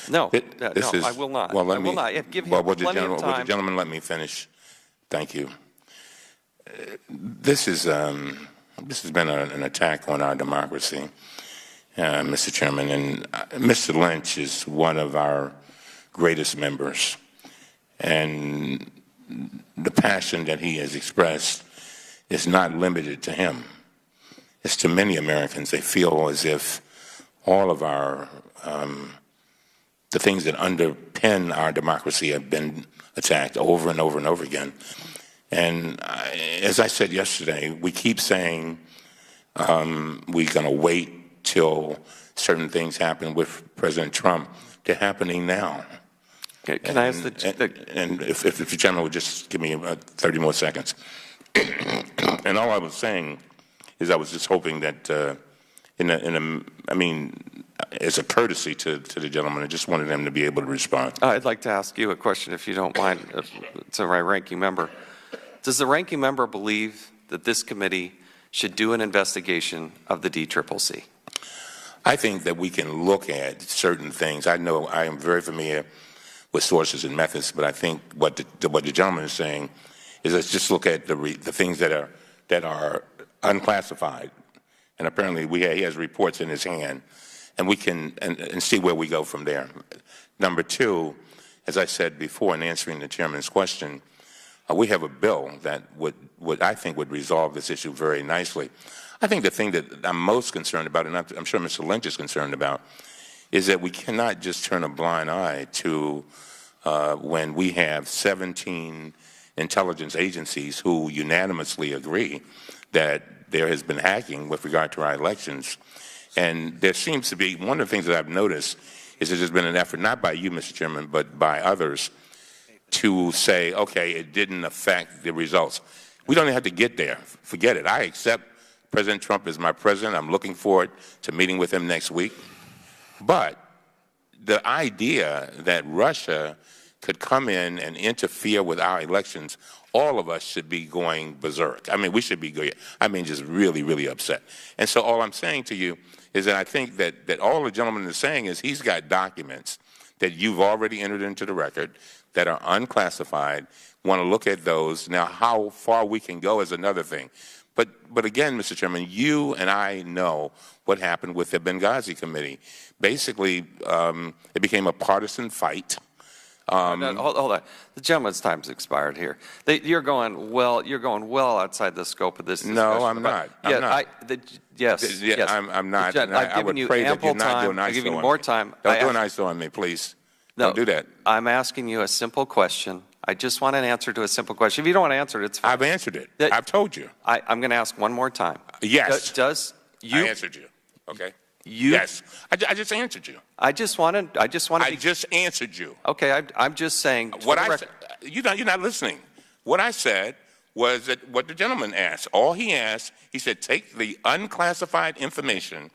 No, This no, is, I will not. well, let I me, will not. Give him well, would plenty of time. the gentleman let me finish? Thank you. This has been an attack on our democracy, Mr. Chairman, and Mr. Lynch is one of our greatest members, and the passion that he has expressed is not limited to him. It's to many Americans. They feel as if all of our the things that underpin our democracy have been attacked over and over and over again. And as I said yesterday, we keep saying we're going to wait till certain things happen with President Trump. They're happening now. Can I ask and if the gentleman would just give me 30 more seconds. And all I was saying is I was just hoping that as a courtesy to the gentleman, I just wanted him to be able to respond. I'd like to ask you a question, if you don't mind, to my ranking member. Does the ranking member believe that this committee should do an investigation of the DCCC? I think that we can look at certain things. I know I am very familiar with sources and methods, but I think what the gentleman is saying is let's just look at the things that are unclassified. And apparently he has reports in his hand, and we can and see where we go from there. Number two, as I said before in answering the chairman's question, we have a bill that would I think would resolve this issue very nicely. I think the thing that I'm most concerned about, and I'm sure Mr. Lynch is concerned about, is that we cannot just turn a blind eye to when we have 17 intelligence agencies who unanimously agree that there has been hacking with regard to our elections. And there seems to be, one of the things that I've noticed is that there's been an effort, not by you, Mr. Chairman, but by others, to say, okay, it didn't affect the results. We don't even have to get there. Forget it. I accept President Trump as my president. I'm looking forward to meeting with him next week. But the idea that Russia could come in and interfere with our elections, all of us should be going berserk. I mean, we should be going, just really, really upset. And so all I'm saying to you is that I think that all the gentleman is saying is he's got documents that you've already entered into the record that are unclassified, want to look at those. Now, how far we can go is another thing. But again, Mr. Chairman, you and I know what happened with the Benghazi Committee. Basically, it became a partisan fight. Hold on. The gentleman's time's expired here. You're going well outside the scope of this discussion. No, I'm not. Yes. I'm not. I've given you ample time. I'll give you more time. Don't do an ISO on me, please. No, don't do that. I'm asking you a simple question. I just want an answer to a simple question. If you don't want to answer it, it's fine. I've answered it. I've told you. I'm going to ask one more time. Yes. I answered you. Okay. Yes. I just answered you. I just answered you. Okay. I'm just saying. You're not listening. What I said was that what the gentleman asked. All he asked, he said, take the unclassified information.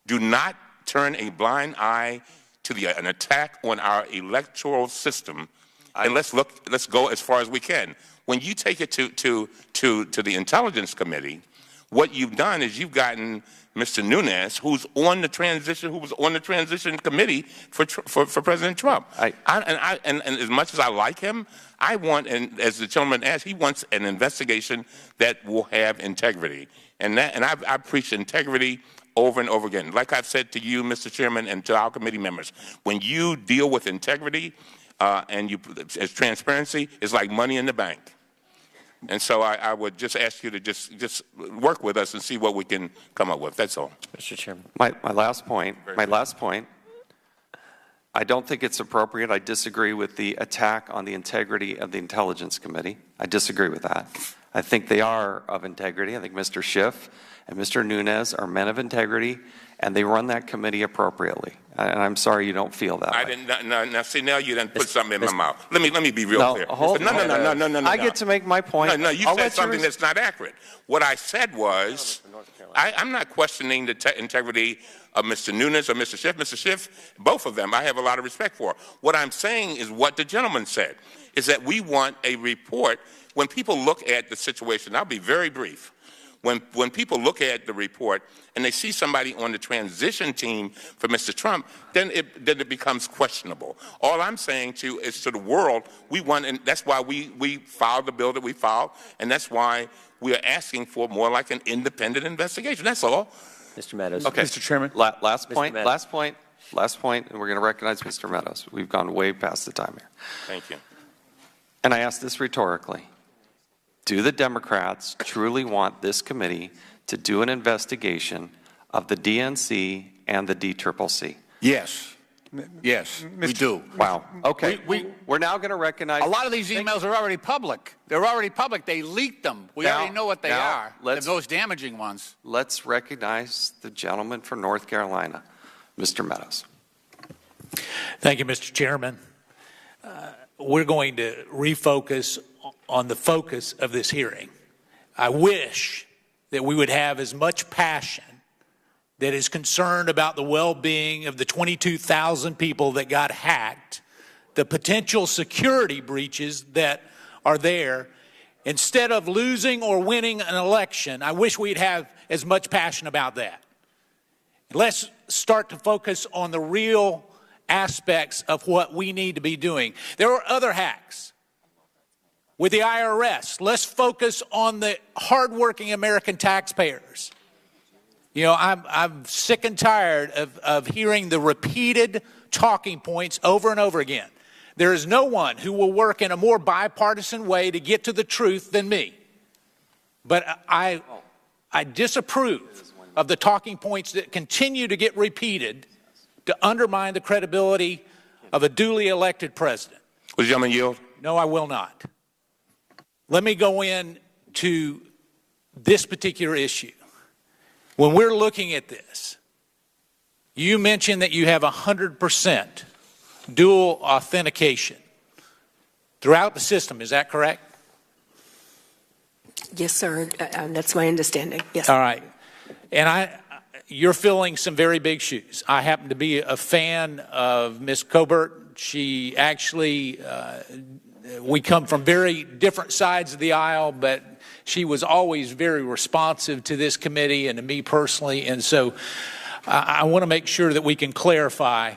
Do not turn a blind eye to an attack on our electoral system. And let's go as far as we can. When you take it to the Intelligence Committee, what you've done is you've gotten Mr. Nunes, who was on the transition committee for President Trump. And as much as I like him, I want, and as the gentleman asked, he wants an investigation that will have integrity. And I've preached integrity over and over again. Like I've said to you, Mr. Chairman, and to our committee members, when you deal with integrity as transparency, it's like money in the bank. And so I would just ask you to just work with us and see what we can come up with. That's all. Mr. Chairman. My last point, I don't think it's appropriate. I disagree with the attack on the integrity of the Intelligence Committee. I disagree with that. I think they are of integrity. I think Mr. Schiff and Mr. Nunes are men of integrity, and they run that committee appropriately. And I'm sorry you don't feel that way. Now you done put something in my mouth. Let me be real clear. No. I get to make my point. No, you said something that's not accurate. What I said was, I'm not questioning the integrity of Mr. Nunes or Mr. Schiff. Mr. Schiff, both of them, I have a lot of respect for. What I'm saying is what the gentleman said, is that we want a report. When people look at the situation, I'll be very brief. when people look at the report and they see somebody on the transition team for Mr. Trump, then it becomes questionable. All I'm saying is to the world, we want, and that's why we filed the bill that we filed, and that's why we are asking for more like an independent investigation. That's all. Mr. Meadows. Okay. Mr. Chairman. Last point, Meadows. last point, and we're going to recognize Mr. Meadows. We've gone way past the time here. Thank you. And I ask this rhetorically. Do the Democrats truly want this committee to do an investigation of the DNC and the DCCC? Yes. Yes, we do. Wow. Okay. We're now going to recognize. A lot of these emails are already public. They're already public. They leaked them. We already know what they are. The most damaging ones. Let's recognize the gentleman from North Carolina, Mr. Meadows. Thank you, Mr. Chairman. We're going to refocus on the focus of this hearing. I wish that we would have as much passion that is concerned about the well-being of the 22,000 people that got hacked, the potential security breaches that are there. Instead of losing or winning an election, I wish we'd have as much passion about that. Let's start to focus on the real aspects of what we need to be doing. There are other hacks with the IRS. Let's focus on the hardworking American taxpayers. You know, I'm sick and tired of hearing the repeated talking points over and over again. There is no one who will work in a more bipartisan way to get to the truth than me. But I disapprove of the talking points that continue to get repeated to undermine the credibility of a duly elected president. Will the gentleman yield? No, I will not. Let me go into this particular issue. When we're looking at this, you mentioned that you have 100% dual authentication throughout the system. Is that correct? Yes, sir. That's my understanding. Yes. All right. And you're filling some very big shoes. I happen to be a fan of Ms. Cobert. She actually, we come from very different sides of the aisle, but she was always very responsive to this committee and to me personally. And so I want to make sure that we can clarify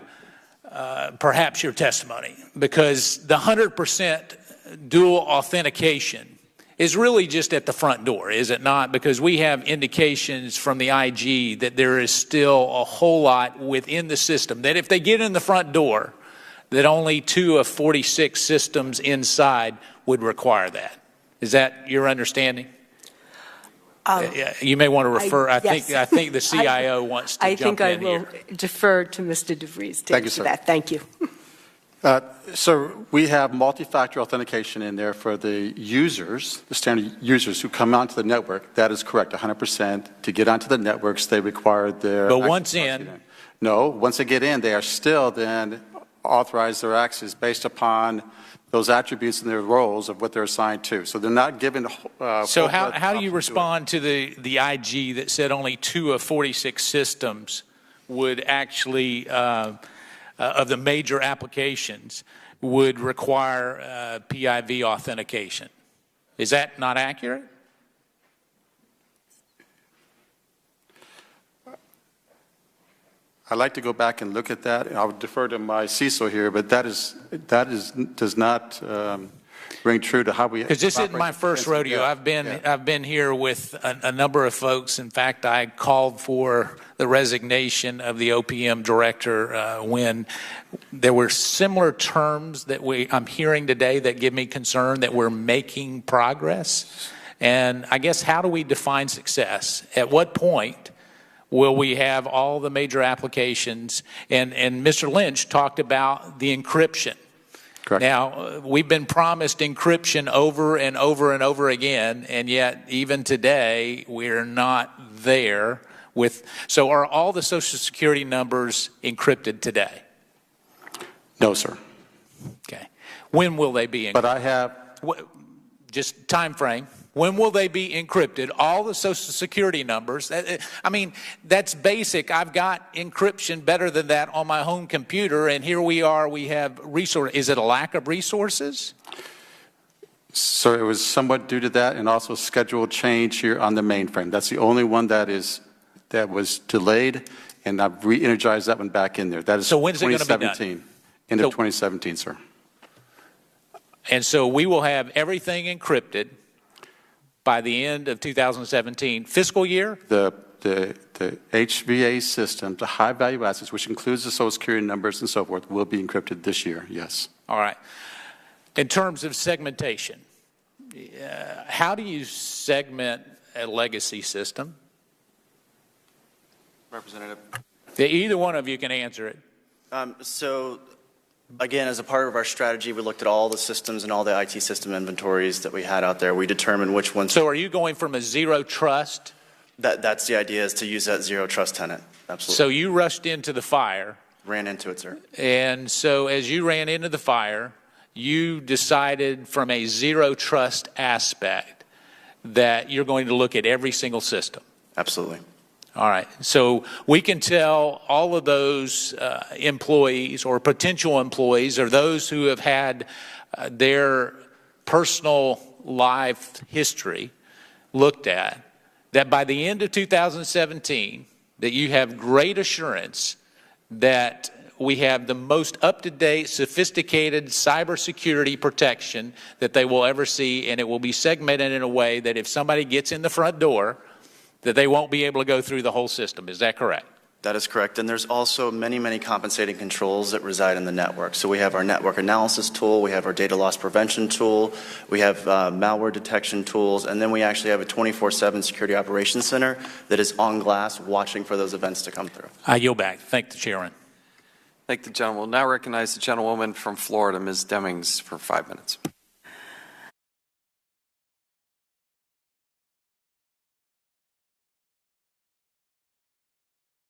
perhaps your testimony, because the 100% dual authentication is really just at the front door, is it not? Because we have indications from the IG that there is still a whole lot within the system that if they get in the front door, that only 2 of 46 systems inside would require that. Is that your understanding? You may want to refer. I think the CIO wants to jump in here. I think I will defer to Mr. DeVries to answer that. Thank you. So we have multi-factor authentication in there for the users, the standard users who come onto the network. That is correct, 100%. To get onto the networks, they require their... But once in... No, once they get in, they are still then authorized their access based upon those attributes and their roles of what they're assigned to. So they're not given... so how do you respond to the IG that said only 2 of 46 systems would actually, of the major applications, would require PIV authentication? Is that not accurate? I'd like to go back and look at that. I would defer to my CISO here, but that does not ring true to how we. Because this isn't my first rodeo. I've been here with a number of folks. In fact, I called for the resignation of the OPM director when there were similar terms that I'm hearing today that give me concern that we're making progress. And I guess, how do we define success? At what point will we have all the major applications? And Mr. Lynch talked about the encryption. Correct. Now, we've been promised encryption over and over and over again, and yet even today we're not there with. So are all the Social Security numbers encrypted today? No, sir. Okay. When will they be encrypted? But I have. Just time frame. When will they be encrypted? All the Social Security numbers. I mean, that's basic. I've got encryption better than that on my home computer, and here we are. We have resources. Is it a lack of resources? So it was somewhat due to that, and also schedule change here on the mainframe. That's the only one that was delayed, and I've re-energized that one back in there. That is So when's it gonna be done? 2017. End of 2017, sir. And so we will have everything encrypted by the end of 2017 fiscal year? The HVA system, the high-value assets, which includes the Social Security numbers and so forth, will be encrypted this year, yes. All right. In terms of segmentation, how do you segment a legacy system? Representative. Either one of you can answer it. So, again, as a part of our strategy, we looked at all the systems and all the IT system inventories that we had out there. We determined which ones. So are you going from a zero trust? That's the idea, is to use that zero trust tenant. Absolutely. So you rushed into the fire. Ran into it, sir. And so as you ran into the fire, you decided from a zero trust aspect that you're going to look at every single system. Absolutely. All right. So we can tell all of those employees or potential employees or those who have had their personal life history looked at that by the end of 2017, that you have great assurance that we have the most up-to-date, sophisticated cybersecurity protection that they will ever see, and it will be segmented in a way that if somebody gets in the front door, that they won't be able to go through the whole system. Is that correct? That is correct. And there's also many, many compensating controls that reside in the network. So we have our network analysis tool, we have our data loss prevention tool, we have malware detection tools, and then we actually have a 24/7 security operations center that is on glass watching for those events to come through. I yield back. Thank the chairman. Thank the gentleman. We'll now recognize the gentlewoman from Florida, Ms. Demings, for 5 minutes.